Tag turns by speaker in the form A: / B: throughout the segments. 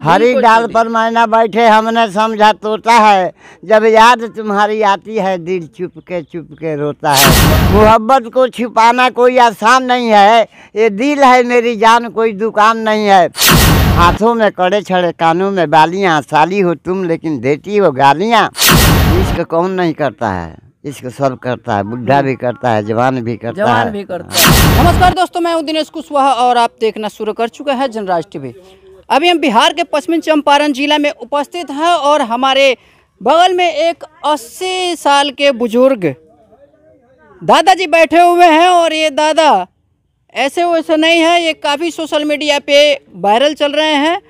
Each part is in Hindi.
A: हरी डाल पर मैना बैठे हमने समझा तोता है, जब याद तुम्हारी आती है दिल चुप के रोता है। मोहब्बत को छुपाना कोई आसान नहीं है, ये दिल है मेरी जान कोई दुकान नहीं है। हाथों में कड़े छड़े कानों में बालियां, साली हो तुम लेकिन देती हो गालियां। इश्क कौन नहीं करता है, इश्क सब करता है, बुढ़ा भी करता है, जवान भी करता है।
B: नमस्कार दोस्तों, मैं हूं दिनेश कुशवाहा और आप देखना शुरू कर चुके हैं जनराज टीवी। अभी हम बिहार के पश्चिमी चंपारण जिला में उपस्थित हैं और हमारे बगल में एक 80 साल के बुजुर्ग दादाजी बैठे हुए हैं। और ये दादा ऐसे वैसे नहीं है, ये काफ़ी सोशल मीडिया पे वायरल चल रहे हैं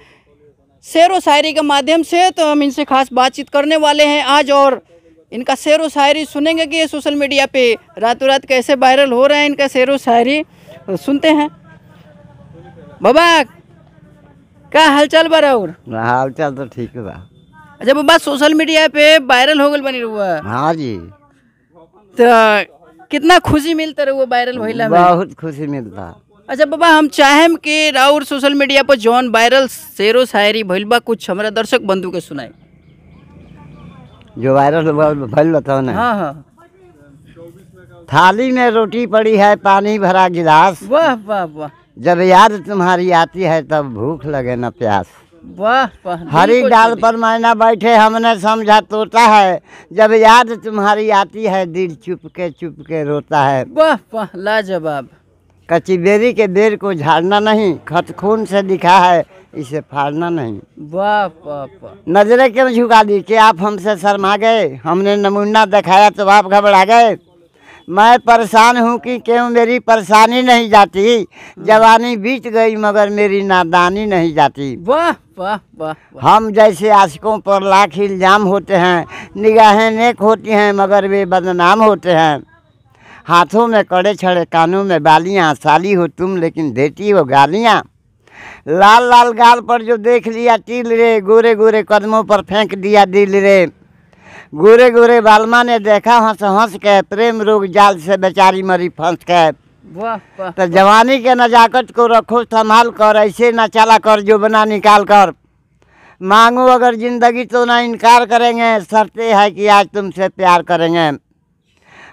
B: शेर व शायरी के माध्यम से। तो हम इनसे खास बातचीत करने वाले हैं आज और इनका शेर व शायरी सुनेंगे कि ये सोशल मीडिया पे रातों रात कैसे वायरल हो रहे हैं इनका शेर व शायरी। सुनते हैं। बाबा क्या हालचाल बा और?
A: हालचाल तो ठीक है बा।
B: अच्छा बाबा, सोशल मीडिया पे वायरल हो गल बनी रहुआ?
A: हाँ जी।
B: तो कितना खुशी मिलता रहुआ वायरल होइला में?
A: बहुत खुशी मिलता।
B: अच्छा बाबा, हम चाहेम कि राउर सोशल मीडिया पर जौन वायरल शेर व शायरी भइल बा कुछ हमारा दर्शक बंधु के सुनाए।
A: जो वायरल भइल बताओ ना।
B: हाँ हाँ।
A: थाली में रोटी पड़ी है, पानी भरा गिलास,
B: वाह वाह वाह।
A: जब याद तुम्हारी आती है तब भूख लगे न प्यास।
B: वाह वाह।
A: हरी डाल पर मैना बैठे हमने समझा तोता है, जब याद तुम्हारी आती है दिल चुप के रोता है।
B: वाह वाह, लाजवाब।
A: कच्ची बेरी के बेर को झाड़ना नहीं, खत खून से दिखा है इसे फाड़ना नहीं।
B: वाह वाह वाह।
A: नजरें क्यों झुका दी कि आप हमसे शर्मा गए, हमने नमूना दिखाया तो आप घबरा गए। मैं परेशान हूँ कि क्यों मेरी परेशानी नहीं जाती, जवानी बीत गई मगर मेरी नादानी नहीं जाती।
B: वाह वाह वाह।
A: हम जैसे आशिकों पर लाख इल्जाम होते हैं, निगाहें नेक होती हैं मगर वे बदनाम होते हैं। हाथों में कड़े छड़े कानों में बालियां, साली हो तुम लेकिन देती हो गालियां। लाल लाल गाल पर जो देख लिया तिल रे, गोरे गोरे कदमों पर फेंक दिया दिल रे। गोरे गोरे बालमा ने देखा हंस हंस के, प्रेम रोग जाल से बेचारी मरी फंस के।
B: वाह वाह।
A: तो जवानी के नजाकत को रखो संभाल कर, ऐसे न चला कर जो बना निकाल कर। मांगो अगर जिंदगी तो ना इनकार करेंगे, शर्तें है कि आज तुमसे प्यार करेंगे।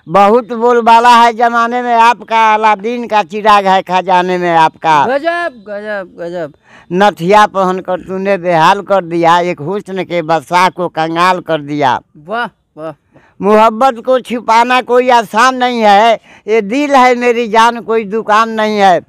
A: बहुत बोलबाला है जमाने में आपका, अलादीन का चिराग है खजाने में आपका।
B: गजब गजब गजब।
A: नथिया पहन कर तूने बेहाल कर दिया, एक हुस्न के बदशाह को कंगाल कर दिया।
B: वाह वाह।
A: मोहब्बत को छुपाना कोई आसान नहीं है, ये दिल है मेरी जान कोई दुकान नहीं है।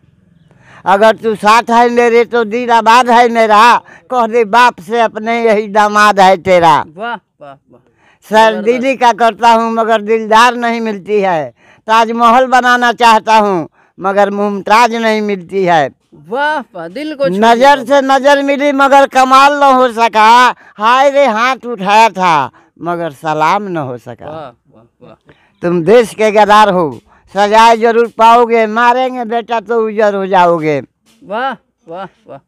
A: अगर तू साथ है मेरे तो दिल आबाद है मेरा, कह दे बाप से अपने यही दामाद है तेरा।
B: वाह वाह वाह।
A: सर दिली का करता हूँ मगर दिलदार नहीं मिलती है, ताजमहल बनाना चाहता हूँ मगर मुमताज नहीं मिलती है।
B: वाह वाह। दिल को
A: नजर से नजर मिली मगर कमाल न हो सका, हाय रे हाथ उठाया था मगर सलाम न हो सका।
B: वाह वाह वाह।
A: तुम देश के गद्दार हो, सजाए जरूर पाओगे, मारेंगे बेटा तो उजर हो जाओगे।
B: वाह वाह वाह।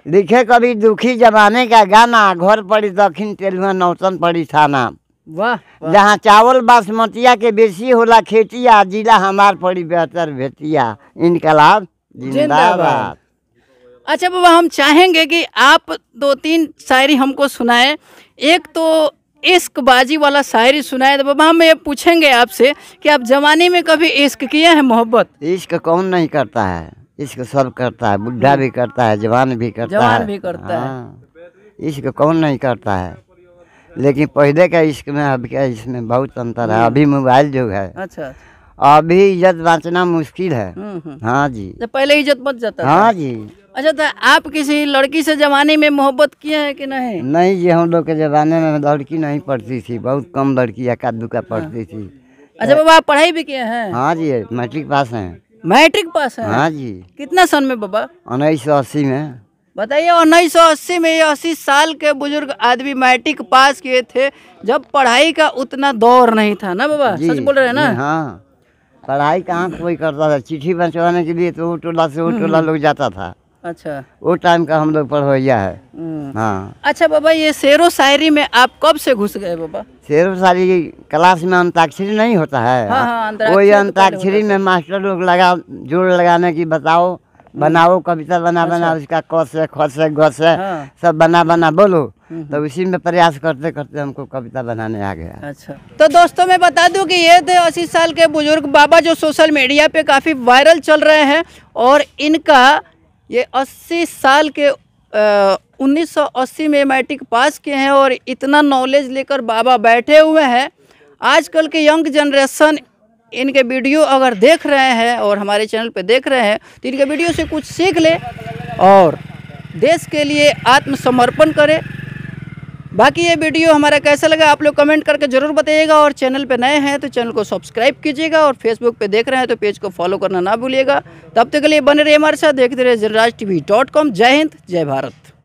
A: लिखे कभी दुखी जमाने का गाना, घर पड़ी दक्षिण तेलुआ नौतन पड़ी थाना।
B: वाह वाह।
A: जहाँ चावल बासमतिया के बेसी होला खेतिया, जिला हमार पड़ी बेहतर भेटिया। इनकलाब जिंदाबाद।
B: अच्छा बाबा, हम चाहेंगे कि आप 2-3 शायरी हमको सुनाए। एक तो इश्कबाजी वाला शायरी सुनाए। तो बाबा हम ये पूछेंगे आपसे कि आप जवानी में कभी इश्क किए हैं? मोहब्बत
A: इश्क कौन नहीं करता है, इश्क सब करता है, बुढ़ा भी करता है, जवान भी करता है। इश्क कौन नहीं करता है, लेकिन पहले का इश्क में अब का इसमें बहुत अंतर है। अभी मोबाइल जो है,
B: अच्छा,
A: अभी इज्जत बांचना मुश्किल है। हाँ जी।
B: तो पहले इज्जत बच जाता
A: हाँ जी।
B: अच्छा, तो आप किसी लड़की से जवानी में मोहब्बत किए हैं कि नहीं?
A: नहीं जी, हम लोग के जमाने में लड़की नहीं पढ़ती थी, बहुत कम लड़की एकाध दुका पढ़ती थी।
B: अच्छा बाबा, आप पढ़ाई भी किए हैं?
A: हाँ जी, मैट्रिक पास हैं।
B: मैट्रिक पास है?
A: हाँ जी।
B: कितना सन में बाबा?
A: 1980 में।
B: बताइए, 1980 में ये 80 साल के बुजुर्ग आदमी मैट्रिक पास किए थे, जब पढ़ाई का उतना दौर नहीं था ना बाबा? सच बोल रहे हैं ना?
A: हाँ, पढ़ाई कहाँ कोई करता था, चिट्ठी पहुँचवाने के लिए तो वो टोला से वो टोला लोग जाता था।
B: अच्छा,
A: वो टाइम का हम लोग पढ़वैया है। हाँ।
B: अच्छा बाबा, ये शेरो शायरी में आप कब से घुस गए बाबा?
A: शेरो शायरी क्लास में अंताक्षरी नहीं होता है?
B: हाँ हाँ,
A: वही अंताक्षरी में मास्टर लोग जोड़ लगाने की बताओ बनाओ कविता बना बना उसका क से ख से ग से
B: हाँ।
A: सब बना बना बोलो। तो उसी में प्रयास करते करते हमको कविता बनाने आ गया।
B: अच्छा, तो दोस्तों मैं बता दूं कि ये थे 80 साल के बुजुर्ग बाबा जो सोशल मीडिया पे काफ़ी वायरल चल रहे हैं। और इनका ये 80 साल के 1980 में मैट्रिक पास किए हैं और इतना नॉलेज लेकर बाबा बैठे हुए हैं। आजकल के यंग जनरेशन इनके वीडियो अगर देख रहे हैं और हमारे चैनल पे देख रहे हैं तो इनके वीडियो से कुछ सीख ले और देश के लिए आत्मसमर्पण करें। बाकी ये वीडियो हमारा कैसा लगा आप लोग कमेंट करके ज़रूर बताइएगा। और चैनल पे नए हैं तो चैनल को सब्सक्राइब कीजिएगा और फेसबुक पे देख रहे हैं तो पेज को फॉलो करना ना भूलिएगा। तब तक के लिए बने रहिए हमारे साथ, देखते रहिए जनराज TV.com। जय हिंद, जय भारत।